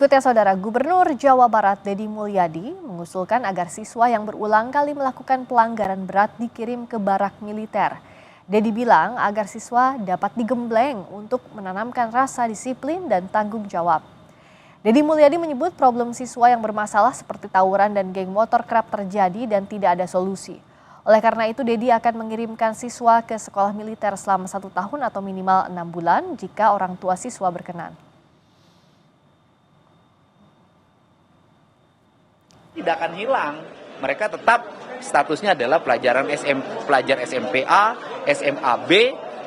Berikutnya Saudara, Gubernur Jawa Barat Deddy Mulyadi mengusulkan agar siswa yang berulang kali melakukan pelanggaran berat dikirim ke barak militer. Deddy bilang agar siswa dapat digembleng untuk menanamkan rasa disiplin dan tanggung jawab. Deddy Mulyadi menyebut problem siswa yang bermasalah seperti tawuran dan geng motor kerap terjadi dan tidak ada solusi. Oleh karena itu, Deddy akan mengirimkan siswa ke sekolah militer selama 1 tahun atau minimal 6 bulan jika orang tua siswa berkenan. Tidak akan hilang. Mereka tetap statusnya adalah pelajar SMPA, SMAB,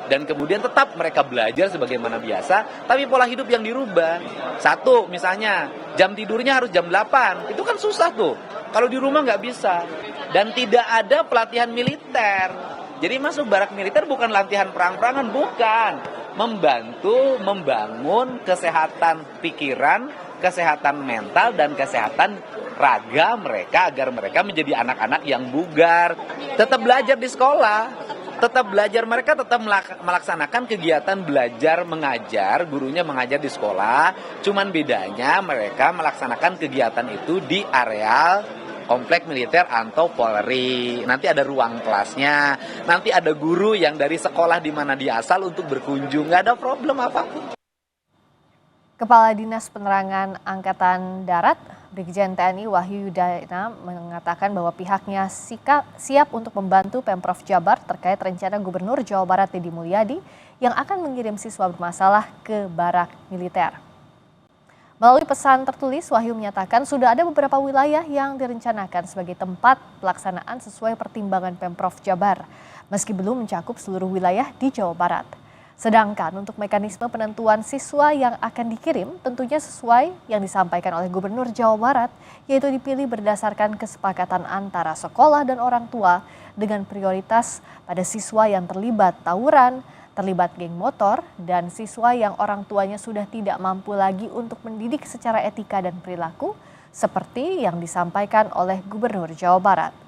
dan kemudian tetap mereka belajar sebagaimana biasa, tapi pola hidup yang dirubah. Satu, misalnya jam tidurnya harus jam 8, itu kan susah tuh. Kalau di rumah nggak bisa. Dan tidak ada pelatihan militer. Jadi masuk barak militer bukan latihan perang-perangan, bukan. Membantu membangun kesehatan pikiran, kesehatan mental, dan kesehatan raga mereka agar mereka menjadi anak-anak yang bugar. Tetap belajar di sekolah, tetap belajar, mereka tetap melaksanakan kegiatan belajar mengajar, gurunya mengajar di sekolah. Cuman bedanya mereka melaksanakan kegiatan itu di areal komplek militer atau Polri. Nanti ada ruang kelasnya, nanti ada guru yang dari sekolah di mana dia asal untuk berkunjung, nggak ada problem apapun. Kepala Dinas Penerangan Angkatan Darat, Brigjen TNI Wahyu Yudayana mengatakan bahwa pihaknya siap untuk membantu Pemprov Jabar terkait rencana Gubernur Jawa Barat Deddy Mulyadi yang akan mengirim siswa bermasalah ke barak militer. Melalui pesan tertulis, Wahyu menyatakan sudah ada beberapa wilayah yang direncanakan sebagai tempat pelaksanaan sesuai pertimbangan Pemprov Jabar, meski belum mencakup seluruh wilayah di Jawa Barat. Sedangkan untuk mekanisme penentuan siswa yang akan dikirim tentunya sesuai yang disampaikan oleh Gubernur Jawa Barat, yaitu dipilih berdasarkan kesepakatan antara sekolah dan orang tua dengan prioritas pada siswa yang terlibat tawuran, terlibat geng motor, dan siswa yang orang tuanya sudah tidak mampu lagi untuk mendidik secara etika dan perilaku, seperti yang disampaikan oleh Gubernur Jawa Barat.